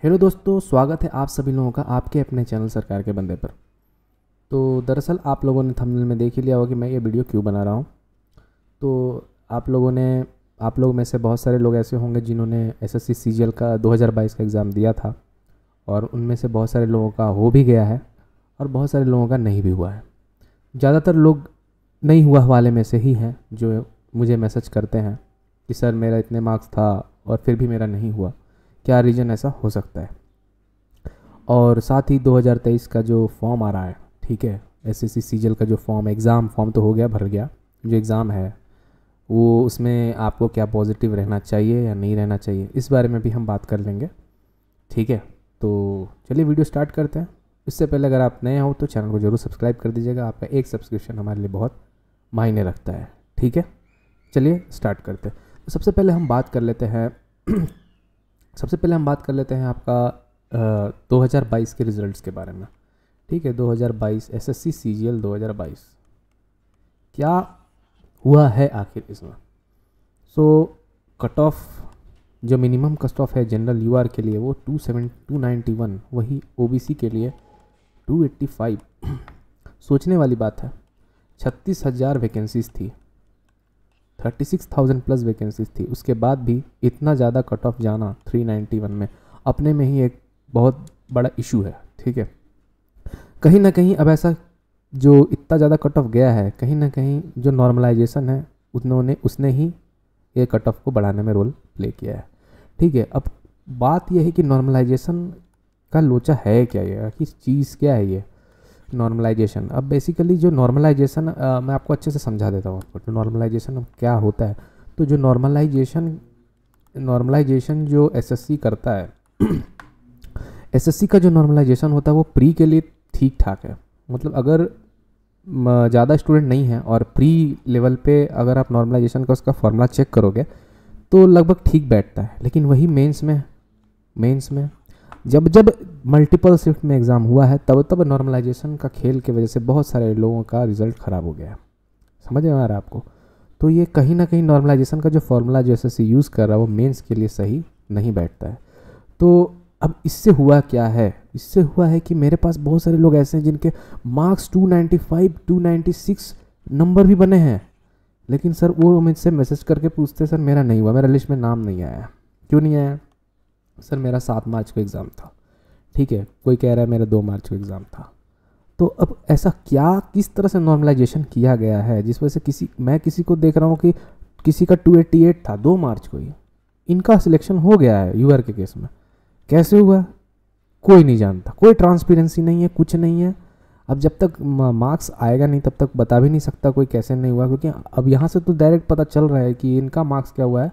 Hello दोस्तों, स्वागत है आप सभी लोगों का आपके अपने चैनल सरकार के बंदे पर। तो दरअसल आप लोगों ने थंबनेल में देख ही लिया होगा कि मैं ये वीडियो क्यों बना रहा हूँ। तो आप लोगों में से बहुत सारे लोग ऐसे होंगे जिन्होंने एसएससी सीजीएल का 2022 का एग्ज़ाम दिया था, और उनमें से बहुत सारे लोगों का हो भी गया है और बहुत सारे लोगों का नहीं भी हुआ है। ज़्यादातर लोग नहीं हुआ वाले में से ही हैं जो मुझे मैसेज करते हैं कि सर मेरा इतने मार्क्स था और फिर भी मेरा नहीं हुआ, क्या रीज़न ऐसा हो सकता है। और साथ ही 2023 का जो फॉर्म आ रहा है, ठीक है, एसएससी सीजीएल का जो एग्ज़ाम फॉर्म तो हो गया, भर गया, जो एग्ज़ाम है वो उसमें आपको क्या पॉजिटिव रहना चाहिए या नहीं रहना चाहिए, इस बारे में भी हम बात कर लेंगे। ठीक है, तो चलिए वीडियो स्टार्ट करते हैं। इससे पहले अगर आप नए हो तो चैनल को ज़रूर सब्सक्राइब कर दीजिएगा, आपका एक सब्सक्रिप्शन हमारे लिए बहुत मायने रखता है। ठीक है, चलिए स्टार्ट करते हैं। तो सबसे पहले हम बात कर लेते हैं आपका 2022 के रिज़ल्ट्स के बारे में। ठीक है, 2022 एसएससी सीजीएल 2022 क्या हुआ है आखिर इसमें। कट ऑफ जो मिनिमम कट ऑफ है जनरल यूआर के लिए वो 291, वही ओबीसी के लिए 285। सोचने वाली बात है, 36,000 वैकेंसीज थी, 36,000 प्लस वैकेंसीज थी, उसके बाद भी इतना ज़्यादा कट ऑफ जाना 391 में अपने में ही एक बहुत बड़ा इशू है। ठीक है, कहीं ना कहीं अब ऐसा जो इतना ज़्यादा कट ऑफ गया है, कहीं ना कहीं जो नॉर्मलाइजेशन है उसने ही ये कट ऑफ को बढ़ाने में रोल प्ले किया है। ठीक है, अब बात यह है कि नॉर्मलाइजेशन का लोचा है क्या, ये कि चीज़ क्या है ये नॉर्मलाइजेशन। अब बेसिकली जो नॉर्मलाइजेशन मैं आपको अच्छे से समझा देता हूँ आपको, तो नॉर्मलाइजेशन अब क्या होता है। तो जो नॉर्मलाइजेशन जो एसएससी करता है एसएससी का जो नॉर्मलाइजेशन होता है वो प्री के लिए ठीक ठाक है। मतलब अगर ज़्यादा स्टूडेंट नहीं है और प्री लेवल पे अगर आप नॉर्मलाइजेशन का उसका फॉर्मूला चेक करोगे तो लगभग ठीक बैठता है। लेकिन वही मेंस में जब मल्टीपल शिफ्ट में एग्ज़ाम हुआ है तब नॉर्मलाइजेशन का खेल की वजह से बहुत सारे लोगों का रिज़ल्ट ख़राब हो गया है। समझ में आ रहा है आपको। तो ये कहीं ना कहीं नॉर्मलाइजेशन का जो फॉर्मूला जो एसएससी यूज़ कर रहा है वो मेंस के लिए सही नहीं बैठता है। तो अब इससे हुआ क्या है, इससे हुआ है कि मेरे पास बहुत सारे लोग ऐसे हैं जिनके मार्क्स 295 296 नंबर भी बने हैं, लेकिन सर वो मुझसे मैसेज करके पूछते सर मेरा नहीं हुआ, मेरा लिस्ट में नाम नहीं आया। क्यों नहीं आया? सर मेरा 7 मार्च को एग्ज़ाम था। ठीक है, कोई कह रहा है मेरा 2 मार्च को एग्ज़ाम था। तो अब ऐसा क्या, किस तरह से नॉर्मलाइजेशन किया गया है जिस वजह से मैं किसी को देख रहा हूँ कि किसी का 288 था 2 मार्च को ही, इनका सिलेक्शन हो गया है यूआर के केस में। कैसे हुआ कोई नहीं जानता, कोई ट्रांसपेरेंसी नहीं है, कुछ नहीं है। अब जब तक मार्क्स आएगा नहीं तब तक बता भी नहीं सकता कोई कैसे नहीं हुआ, क्योंकि अब यहाँ से तो डायरेक्ट पता चल रहा है कि इनका मार्क्स क्या हुआ है,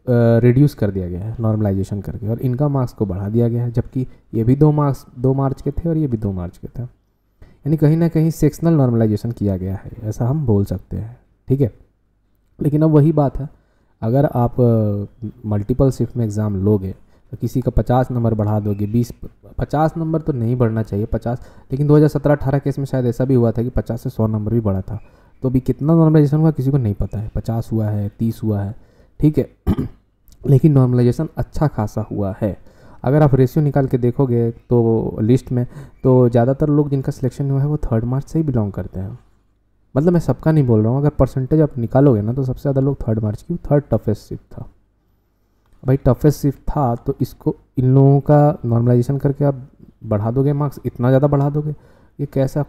रिड्यूस कर दिया गया है नॉर्मलाइजेशन करके, और इनका मार्क्स को बढ़ा दिया गया है, जबकि ये भी 2 मार्च के थे और ये भी 2 मार्च के थे। यानी कहीं ना कहीं सेक्शनल नॉर्मलाइजेशन किया गया है, ऐसा हम बोल सकते हैं। ठीक है, लेकिन अब वही बात है, अगर आप मल्टीपल शिफ्ट में एग्ज़ाम लोगे तो किसी का 50 नंबर बढ़ा दोगे, 50 नंबर तो नहीं बढ़ना चाहिए 50, लेकिन 2017-18 केस में शायद ऐसा भी हुआ था कि 50 से 100 नंबर भी बढ़ा था। तो अभी कितना नॉर्मलाइजेशन हुआ किसी को नहीं पता है, 50 हुआ है, 30 हुआ है। ठीक है लेकिन नॉर्मलाइजेशन अच्छा खासा हुआ है। अगर आप रेशियो निकाल के देखोगे तो लिस्ट में तो ज़्यादातर लोग जिनका सिलेक्शन हुआ है वो 3rd मार्च से ही बिलोंग करते हैं। मतलब मैं सबका नहीं बोल रहा हूँ, अगर परसेंटेज आप निकालोगे ना तो सबसे ज़्यादा लोग 3rd मार्च की, 3rd टफेस्ट शिफ्ट था भाई, टफेस्ट शिफ्ट था। तो इसको इन लोगों का नॉर्मलाइजेशन करके आप बढ़ा दोगे मार्क्स, इतना ज़्यादा बढ़ा दोगे, ये कैसा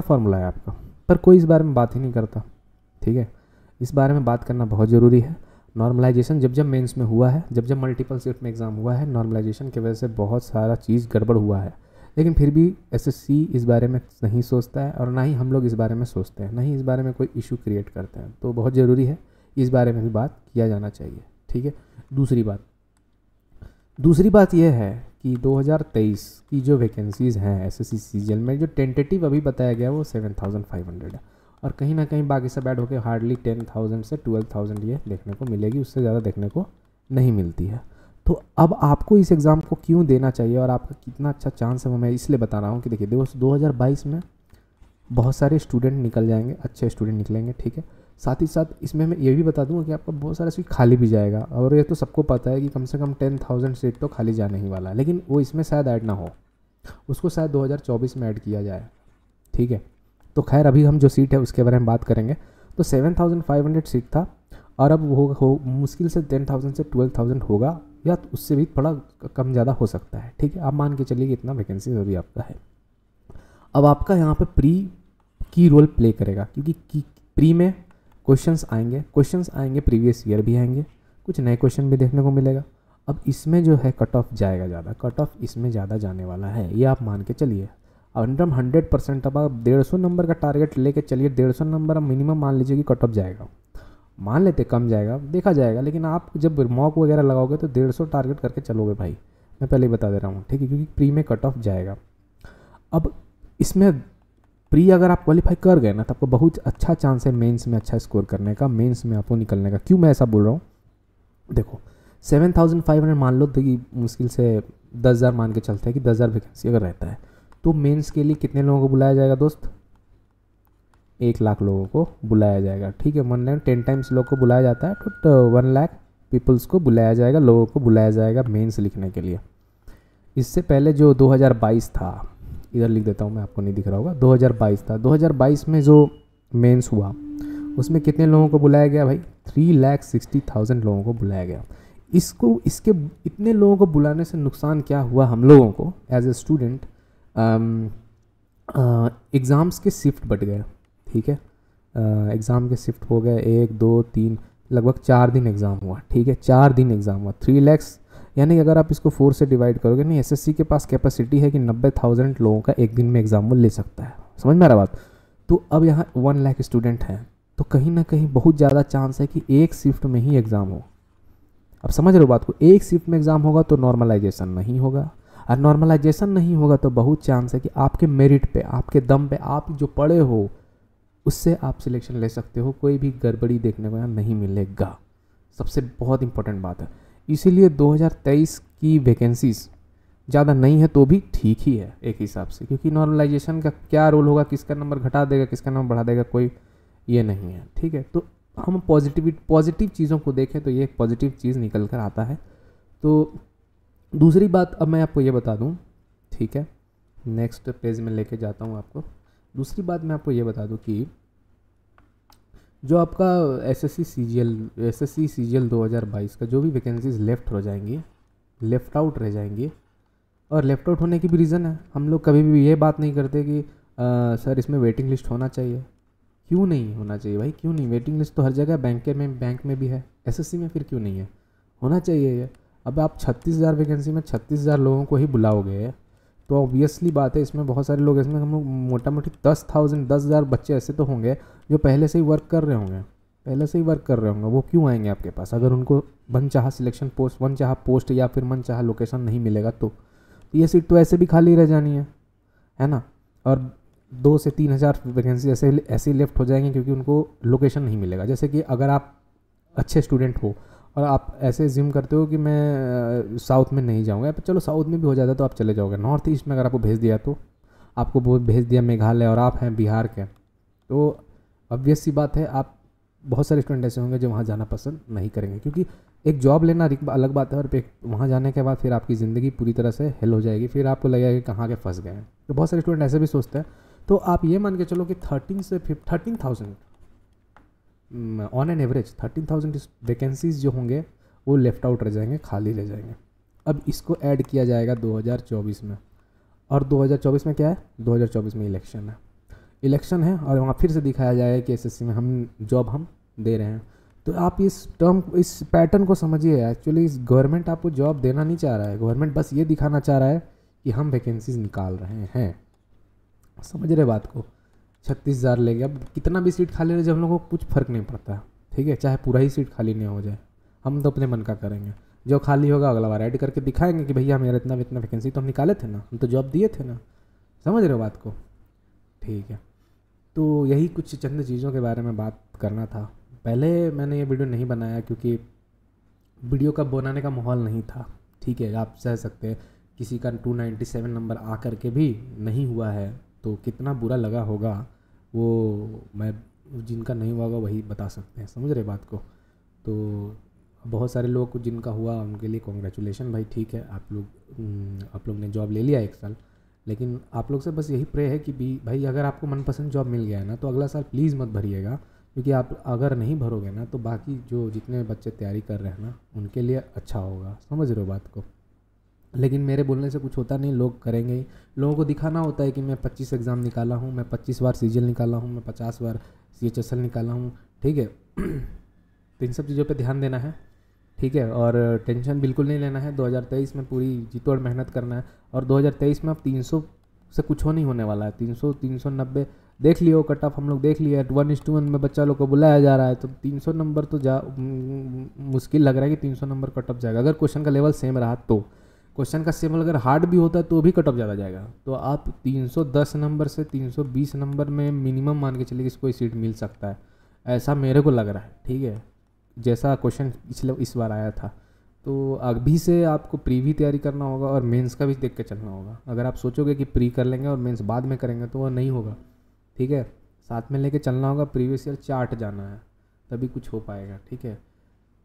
फॉर्मूला है आपका। पर कोई इस बारे में बात ही नहीं करता। ठीक है, इस बारे में बात करना बहुत ज़रूरी है। नॉर्मलाइजेशन जब मेंस में हुआ है, जब मल्टीपल शिफ्ट में एग्ज़ाम हुआ है, नॉर्मलाइजेशन की वजह से बहुत सारा चीज़ गड़बड़ हुआ है, लेकिन फिर भी एसएससी इस बारे में नहीं सोचता है, और ना ही हम लोग इस बारे में सोचते हैं, ना ही इस बारे में कोई इशू क्रिएट करते हैं। तो बहुत ज़रूरी है, इस बारे में भी बात किया जाना चाहिए। ठीक है, दूसरी बात यह है कि 2023 की जो वैकेंसीज़ हैं एसएससी सीजीएल में, जो टेंटेटिव अभी बताया गया वो 7,500 है, और कहीं ना कहीं बाकी सब ऐड होकर हार्डली 10,000 से 12,000 ये देखने को मिलेगी, उससे ज़्यादा देखने को नहीं मिलती है। तो अब आपको इस एग्ज़ाम को क्यों देना चाहिए और आपका कितना अच्छा चांस है वो मैं इसलिए बता रहा हूँ कि देखिए 2022 में बहुत सारे स्टूडेंट निकल जाएंगे, अच्छे स्टूडेंट निकलेंगे। ठीक है, साथ ही साथ इसमें मैं ये भी बता दूंगा कि आपका बहुत सारा सीट खाली भी जाएगा, और ये तो सबको पता है कि कम से कम 10,000 सीट तो खाली जाने ही वाला है, लेकिन वो इसमें शायद ऐड ना हो, उसको शायद 2024 में ऐड किया जाए, ठीक है। तो खैर अभी हम जो सीट है उसके बारे में बात करेंगे। तो 7,500 सीट था, और अब हो मुश्किल से 10,000 से 12,000 होगा, या तो उससे भी थोड़ा कम ज़्यादा हो सकता है, ठीक है। आप मान के चलिए कि इतना वैकेंसी अभी आपका है। अब आपका यहाँ पे प्री की रोल प्ले करेगा, क्योंकि प्री में क्वेश्चंस आएंगे प्रीवियस ईयर भी आएंगे, कुछ नए क्वेश्चन भी देखने को मिलेगा। अब इसमें जो है कट ऑफ जाएगा ज़्यादा, कट ऑफ इसमें ज़्यादा जाने वाला है, ये आप मान के चलिए। अंडर 100%, अब आप 150 नंबर का टारगेट लेके चलिए, 150 नंबर आप मिनिमम मान लीजिए कि कट ऑफ जाएगा, मान लेते कम जाएगा, देखा जाएगा, लेकिन आप जब मॉक वगैरह लगाओगे तो 150 टारगेट करके चलोगे भाई, मैं पहले ही बता दे रहा हूँ, ठीक है, क्योंकि प्री में कट ऑफ जाएगा। अब इसमें प्री अगर आप क्वालिफाई कर गए ना तो आपको बहुत अच्छा चांस है मेंस में अच्छा स्कोर करने का, मेंस में आपको निकलने का। क्यों मैं ऐसा बोल रहा हूँ, देखो 7,500 मान लो तो कि मुश्किल से 10,000 मान के चलते हैं कि 10,000 वैकेंसी अगर रहता है, तो मेंस के लिए कितने लोगों को बुलाया जाएगा दोस्त, 1,00,000 लोगों को बुलाया जाएगा, ठीक है। 10 टाइम्स लोग को बुलाया जाता है, तो 1,00,000 पीपल्स को बुलाया जाएगा, लोगों को बुलाया जाएगा मेंस लिखने के लिए। इससे पहले जो 2022 था, इधर लिख देता हूँ मैं, आपको नहीं दिख रहा होगा, 2022 था, 2022 में जो मेंस हुआ उसमें कितने लोगों को बुलाया गया भाई, 3,60,000 लोगों को बुलाया गया। इसके इतने लोगों को बुलाने से नुकसान क्या हुआ हम लोगों को एज ए स्टूडेंट, एग्ज़ाम्स के शिफ्ट बढ़ गए, ठीक है। एग्ज़ाम के शिफ्ट हो गए, 1 2 3 लगभग 4 दिन एग्ज़ाम हुआ, ठीक है, 4 दिन एग्ज़ाम हुआ, 3 लाख, यानी अगर आप इसको 4 से डिवाइड करोगे, नहीं एसएससी के पास कैपेसिटी है कि 90,000 लोगों का एक दिन में एग्जाम वो ले सकता है, समझ में आ रहा बात। तो अब यहाँ 1,00,000 स्टूडेंट हैं, तो कहीं ना कहीं बहुत ज़्यादा चांस है कि एक शिफ्ट में ही एग्ज़ाम हो। अब समझ रहे हो बात को, एक शिफ्ट में एग्ज़ाम होगा तो नॉर्मलाइजेशन नहीं होगा, और नॉर्मलाइजेशन नहीं होगा तो बहुत चांस है कि आपके मेरिट पे, आपके दम पे, आप जो पढ़े हो उससे आप सिलेक्शन ले सकते हो, कोई भी गड़बड़ी देखने को यहाँ नहीं मिलेगा, सबसे बहुत इंपॉर्टेंट बात है। इसीलिए 2023 की वैकेंसीज ज़्यादा नहीं है तो भी ठीक ही है एक हिसाब से, क्योंकि नॉर्मलाइजेशन का क्या रोल होगा, किसका नंबर घटा देगा किसका नंबर बढ़ा देगा, कोई ये नहीं है, ठीक है। तो हम पॉजिटिव चीज़ों को देखें तो ये एक पॉजिटिव चीज़ निकल कर आता है। तो दूसरी बात अब मैं आपको ये बता दूं, ठीक है, नेक्स्ट पेज में लेके जाता हूं आपको। दूसरी बात मैं आपको ये बता दूं कि जो आपका एसएससी सीजीएल 2022 का जो भी वैकेंसीज लेफ्ट हो जाएंगी, लेफ़्ट आउट रह जाएंगी, और लेफ़्ट आउट होने की भी रीज़न है, हम लोग कभी भी ये बात नहीं करते कि सर इसमें वेटिंग लिस्ट होना चाहिए। क्यों नहीं होना चाहिए भाई, क्यों नहीं, वेटिंग लिस्ट तो हर जगह, बैंक में भी है, एसएससी में फिर क्यों नहीं है, होना चाहिए ये। अब आप 36,000 वैकेंसी में 36,000 लोगों को ही बुलाओगे तो ऑब्वियसली बात है इसमें बहुत सारे लोग, इसमें हम लोग मोटा मोटी 10,000 बच्चे ऐसे तो होंगे जो पहले से ही वर्क कर रहे होंगे, वो क्यों आएंगे आपके पास अगर उनको मनचाहा सिलेक्शन पोस्ट, मनचाहा पोस्ट या फिर मनचाहा लोकेशन नहीं मिलेगा तो ये सीट तो ऐसे भी खाली रह जानी है ना। और 2 से 3,000 वैकेंसी ऐसे ही लेफ्ट हो जाएंगे क्योंकि उनको लोकेशन नहीं मिलेगा। जैसे कि अगर आप अच्छे स्टूडेंट हो और आप ऐसे जिम करते हो कि मैं साउथ में नहीं जाऊँगा, चलो साउथ में भी हो जाता है तो आप चले जाओगे, नॉर्थ ईस्ट में अगर आपको भेज दिया तो आपको वो भेज दिया मेघालय और आप हैं बिहार के, तो ऑब्वियस सी बात है आप, बहुत सारे स्टूडेंट ऐसे होंगे जो वहाँ जाना पसंद नहीं करेंगे, क्योंकि एक जॉब लेना अलग बात है और वहाँ जाने के बाद फिर आपकी ज़िंदगी पूरी तरह से हेल हो जाएगी, फिर आपको लगेगा कि कहाँ के फंस गए हैं। तो बहुत सारे स्टूडेंट ऐसे भी सोचते हैं। तो आप ये मान के चलो कि 13,000 ऑन एन एवरेज 13,000 वैकेंसीज जो होंगे वो लेफ़्ट आउट रह जाएंगे, खाली रह जाएंगे। अब इसको ऐड किया जाएगा 2024 में, और 2024 में क्या है, 2024 में इलेक्शन है और वहाँ फिर से दिखाया जाएगा कि एसएससी में हम जॉब हम दे रहे हैं। तो आप इस पैटर्न को समझिए। एक्चुअली इस गवर्नमेंट आपको जॉब देना नहीं चाह रहा है, गवर्नमेंट बस ये दिखाना चाह रहा है कि हम वैकेंसीज निकाल रहे हैं, समझ रहे बात को। 36,000 ले गया, अब कितना भी सीट खाली रहे जब हम लोगों को कुछ फ़र्क नहीं पड़ता, ठीक है, चाहे पूरा ही सीट खाली नहीं हो जाए, हम तो अपने मन का करेंगे। जो खाली होगा अगला बार ऐड करके दिखाएंगे कि भैया मेरा इतना वैकेंसी तो हम निकाले थे ना, हम तो जॉब दिए थे ना, समझ रहे हो बात को, ठीक है। तो यही कुछ चंद चीज़ों के बारे में बात करना था। पहले मैंने ये वीडियो नहीं बनाया क्योंकि वीडियो का बनाने का माहौल नहीं था, ठीक है, आप सह सकते हैं। किसी का 297 नंबर आ कर के भी नहीं हुआ है तो कितना बुरा लगा होगा वो मैं जिनका नहीं हुआ होगा वही बता सकते हैं, समझ रहे बात को। तो बहुत सारे लोग को जिनका हुआ उनके लिए कॉन्ग्रेचुलेशन भाई, ठीक है, आप लोग ने जॉब ले लिया 1 साल। लेकिन आप लोग से बस यही प्रे है कि भाई अगर आपको मनपसंद जॉब मिल गया है ना तो अगला साल प्लीज़ मत भरिएगा, क्योंकि आप अगर नहीं भरोगे ना तो बाकी जो जितने बच्चे तैयारी कर रहे हैं ना उनके लिए अच्छा होगा, समझ रहे हो बात को। लेकिन मेरे बोलने से कुछ होता नहीं, लोग करेंगे ही। लोगों को दिखाना होता है कि मैं 25 एग्ज़ाम निकाला हूँ, मैं 25 बार सीजीएल निकाला हूँ, मैं 50 बार सीएचएसएल निकाला हूँ, ठीक है। तो इन सब चीज़ों पे ध्यान देना है, ठीक है। और टेंशन बिल्कुल नहीं लेना है, 2023 में पूरी जी तोड़ मेहनत करना है। और 2023 में अब 300 से कुछ हो नहीं होने वाला है, 300 390 देख लियो, कट ऑफ हम लोग देख लिया, 1:1 में बच्चा लोग को बुलाया जा रहा है, तो 300 नंबर तो मुश्किल लग रहा है कि 300 नंबर कट ऑफ जाएगा। अगर क्वेश्चन का लेवल सेम रहा तो, क्वेश्चन का सेम अगर हार्ड भी होता है तो भी कट ऑफ ज़्यादा जाएगा। तो आप 310 नंबर से 320 नंबर में मिनिमम मान के चलिए कि कोई सीट मिल सकता है, ऐसा मेरे को लग रहा है, ठीक है, जैसा क्वेश्चन इस बार आया था। तो अभी से आपको प्री भी तैयारी करना होगा और मेंस का भी देख के चलना होगा। अगर आप सोचोगे कि प्री कर लेंगे और मेंस बाद में करेंगे तो वह नहीं होगा, ठीक है। साथ में लेके चलना होगा, प्रीवियस ईयर चार्ट जाना है, तभी कुछ हो पाएगा, ठीक है।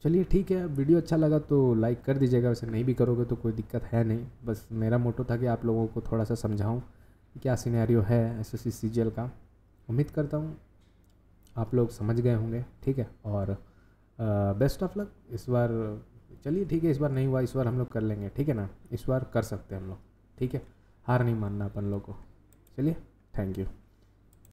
चलिए ठीक है, वीडियो अच्छा लगा तो लाइक कर दीजिएगा, वैसे नहीं भी करोगे तो कोई दिक्कत है नहीं। बस मेरा मोटो था कि आप लोगों को थोड़ा सा समझाऊँ कि क्या सिनेरियो है एसएससी सीजीएल का। उम्मीद करता हूँ आप लोग समझ गए होंगे, ठीक है। और बेस्ट ऑफ लक इस बार। चलिए ठीक है, इस बार नहीं हुआ, इस बार हम लोग कर लेंगे, ठीक है ना, इस बार कर सकते हैं हम लोग, ठीक है। हार नहीं मानना अपन लोग को। चलिए, थैंक यू।